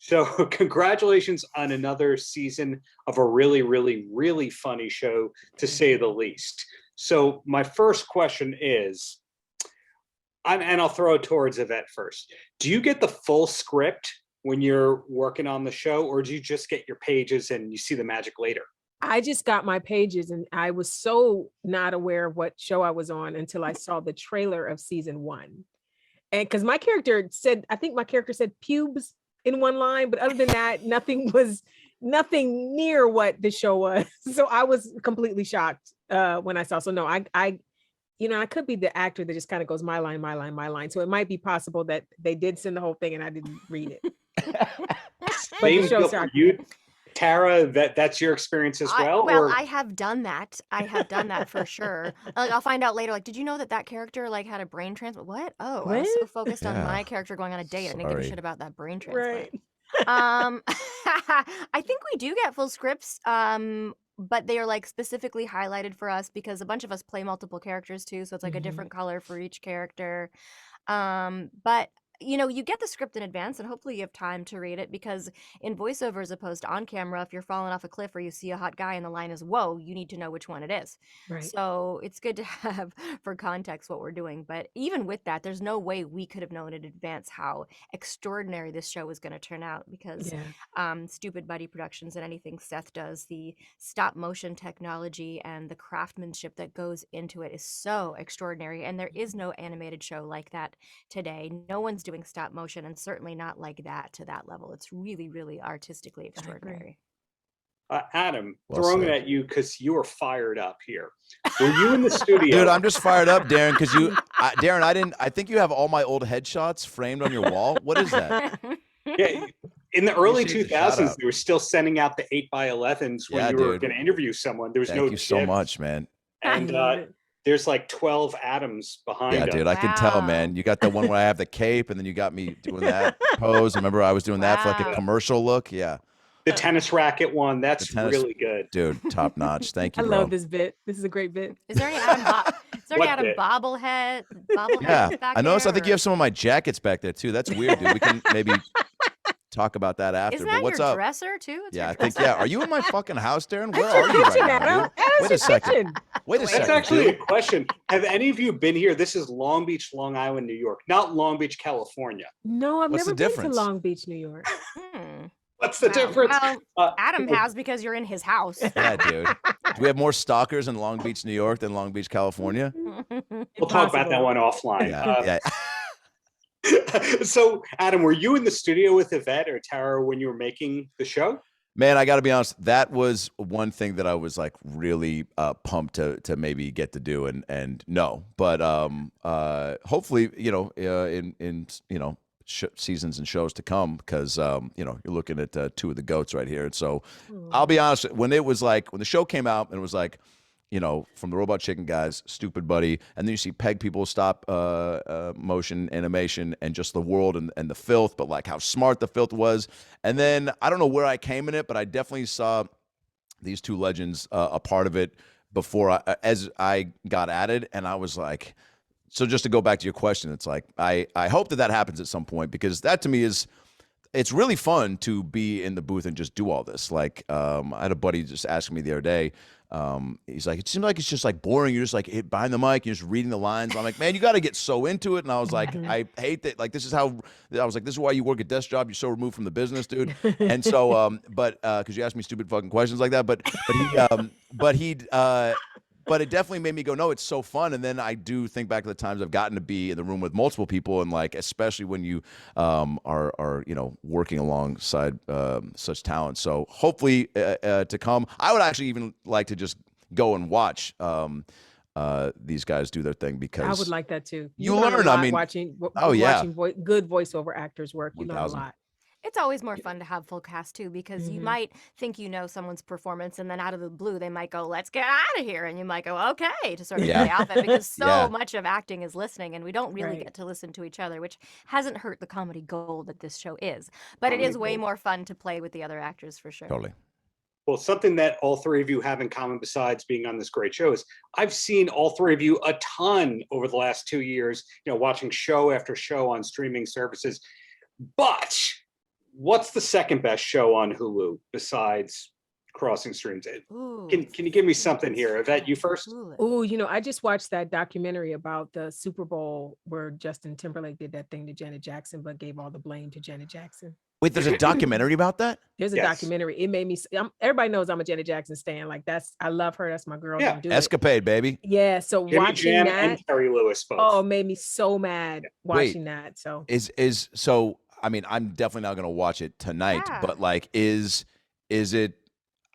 So congratulations on another season of a really, really, really funny show, to say the least. So my first question is, and I'll throw it towards Yvette first. Do you get the full script when you're working on the show, or do you just get your pages and you see the magic later? I just got my pages, and I was so not aware of what show I was on until I saw the trailer of season 1. And because my character said, I think my character said pubes in one line, but other than that, nothing near what the show was. So I was completely shocked when I saw. So no, I could be the actor that just kind of goes my line, my line, my line. So it might be possible that they did send the whole thing and I didn't read it. But the show shocked me. Tara, that's your experience as well? Well, I have done that. I have done that for sure. Like, I'll find out later, like, did you know that character, like, had a brain transplant? What? Oh, I was so focused on my character going on a date. I didn't give a shit about that brain transplant. Right. I think we do get full scripts, but they are, like, specifically highlighted for us because a bunch of us play multiple characters, too, so it's, like, a different color for each character. But you get the script in advance and hopefully you have time to read it, because in voiceover, as opposed to on camera, if you're falling off a cliff or you see a hot guy and the line is, whoa, you need to know which one it is. Right. So it's good to have for context what we're doing. But even with that, there's no way we could have known in advance how extraordinary this show was going to turn out, because Stupid Buddy Productions and anything Seth does, the stop motion technology and the craftsmanship that goes into it is so extraordinary. And there is no animated show like that today. No one's doing stop motion, and certainly not like that to that level. It's really, really artistically extraordinary. Adam, throwing it at you because you are fired up here. Were you in the studio? Dude, I'm just fired up, Darren, because Darren, I think you have all my old headshots framed on your wall. What is that? Yeah, in the early 2000s, they were still sending out the 8x11s when you were going to interview someone. There was Thank you so much, man. And there's like 12 Adams behind us. Yeah, dude, I can tell, man. You got the one where I have the cape, and then you got me doing that pose. Remember, I was doing that for like a commercial look. Yeah. The tennis racket one, that's really good. Dude, top notch. Thank you, I love this bit. This is a great bit. Is there any Adam bobblehead? Yeah, back I noticed. there, I think you have some of my jackets back there, too. That's weird, dude. We can maybe talk about that after. Isn't that but what's your up? dresser, too? It's I think, Are you in my fucking house, Darren? Where are you right now, dude? Wait a second. Wait a second. That's actually a question. Have any of you been here? This is Long Beach, Long Island, New York, not Long Beach, California. No, I've never been to Long Beach, New York. What's the difference? Well, Adam has, because you're in his house. Yeah, dude. Do we have more stalkers in Long Beach, New York than Long Beach, California? We'll talk about that one offline. Yeah. So, Adam, were you in the studio with Yvette or Tara when you were making the show? Man, I got to be honest. That was one thing that I was like really pumped to maybe get to do, and no, but hopefully, in seasons and shows to come, because you're looking at two of the goats right here. And so I'll be honest, when the show came out and it was like, from the Robot Chicken guys, Stupid Buddy, and then you see Peg people stop motion animation and just the world and the filth, but like how smart the filth was. And then I don't know where I came in it, but I definitely saw these two legends a part of it before as I got added, and I was like, so just to go back to your question, it's like I hope that happens at some point, because that to me it's really fun to be in the booth and just do all this. Like I had a buddy just asking me the other day. He's like, it seems like it's just like boring. You're just like behind the mic, you're just reading the lines. I'm like, man, you got to get so into it. And I was like, I hate that. Like, this is why you work a desk job. You're so removed from the business, dude. And so, because you asked me stupid fucking questions like that, but it definitely made me go, no, it's so fun. And then I do think back to the times I've gotten to be in the room with multiple people, and like, especially when you are working alongside such talent. So hopefully to come. I would actually even like to just go and watch these guys do their thing, because I would like that too. You learn. I mean, watching good voiceover actors work. You learn a lot. It's always more fun to have full cast too, because you might think someone's performance, and then out of the blue they might go, "Let's get out of here," and you might go, "Okay," to sort of play off it, because so much of acting is listening, and we don't really get to listen to each other, which hasn't hurt the comedy gold that this show is. But it is way more fun to play with the other actors, for sure. Totally. Well, something that all three of you have in common, besides being on this great show, is I've seen all three of you a ton over the last 2 years. Watching show after show on streaming services, but what's the second best show on Hulu besides Crossing Streams? Can you give me something here? Yvette, you first? Oh, I just watched that documentary about the Super Bowl where Justin Timberlake did that thing to Janet Jackson, but gave all the blame to Janet Jackson. Wait, there's a documentary about that? There's a documentary. It made me, everybody knows I'm a Janet Jackson stan. Like I love her. That's my girl. Yeah. Don't do Escapade, baby. Yeah. So Jimmy watching Jam that, and Terry Lewis both. oh, it made me so mad watching that. So So I mean, I'm definitely not gonna watch it tonight, but like, is it?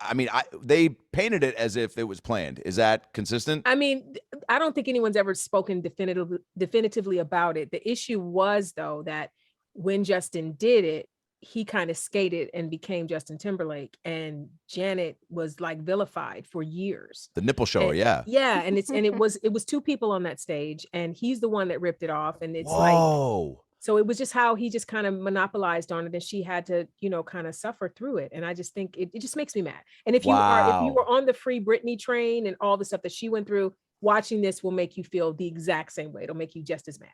I mean, they painted it as if it was planned. Is that consistent? I mean, I don't think anyone's ever spoken definitively about it. The issue was, though, that when Justin did it, he kind of skated and became Justin Timberlake, and Janet was like vilified for years. The nipple shower, and it was two people on that stage, and he's the one that ripped it off, and it's so it was just how he just kind of monopolized on it, and she had to, kind of suffer through it. And I just think it just makes me mad. And if you were on the Free Britney train and all the stuff that she went through, watching this will make you feel the exact same way. It'll make you just as mad.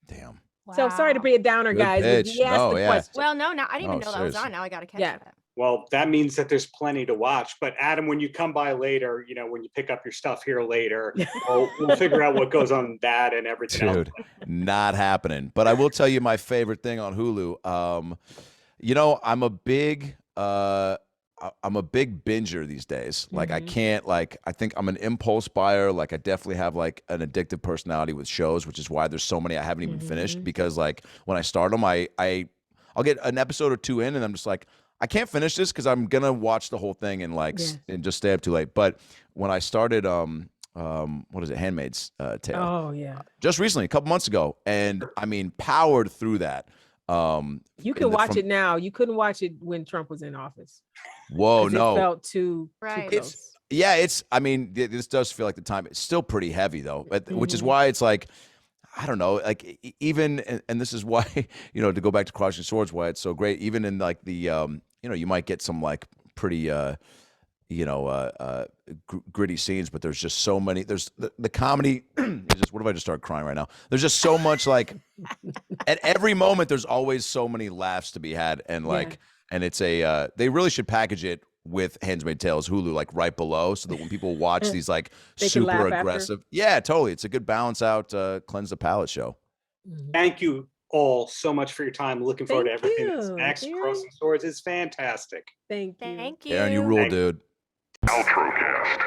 Damn. Wow. So sorry to be a downer, guys. But you asked the question. Well, no, I didn't even know that was on. Now I got to catch that. Well, that means that there's plenty to watch. But Adam, when you come by later, when you pick up your stuff here later, we'll figure out what goes on that and everything else. Not happening. But I will tell you my favorite thing on Hulu. I'm a big binger these days. Like I can't, I think I'm an impulse buyer. Like I definitely have like an addictive personality with shows, which is why there's so many I haven't even finished, because like when I start them, I'll get an episode or two in and I'm just like, I can't finish this because I'm gonna watch the whole thing and and just stay up too late. But when I started what is it, Handmaid's Tale? Oh yeah. Just recently, a couple months ago, and I mean powered through that. You can watch it now. You couldn't watch it when Trump was in office. Whoa, no. It felt too close. I mean, this does feel like the time. It's still pretty heavy though, which is why it's like, I don't know, like even, and this is why, to go back to Crossing Swords, why it's so great, even in like the, you might get some like pretty, gritty scenes, but there's just so many, there's the comedy is just, what if I just start crying right now? There's just so much, like at every moment, there's always so many laughs to be had. And like, and it's they really should package it with Handmaid's Tale's Hulu, like right below, so that when people watch these like super aggressive, totally. It's a good balance out, cleanse the palate show. Thank you all so much for your time. Looking forward to everything that's next. Crossing Swords is fantastic. Thank you. Thank you. Darren, you rule, dude. Paltrocast.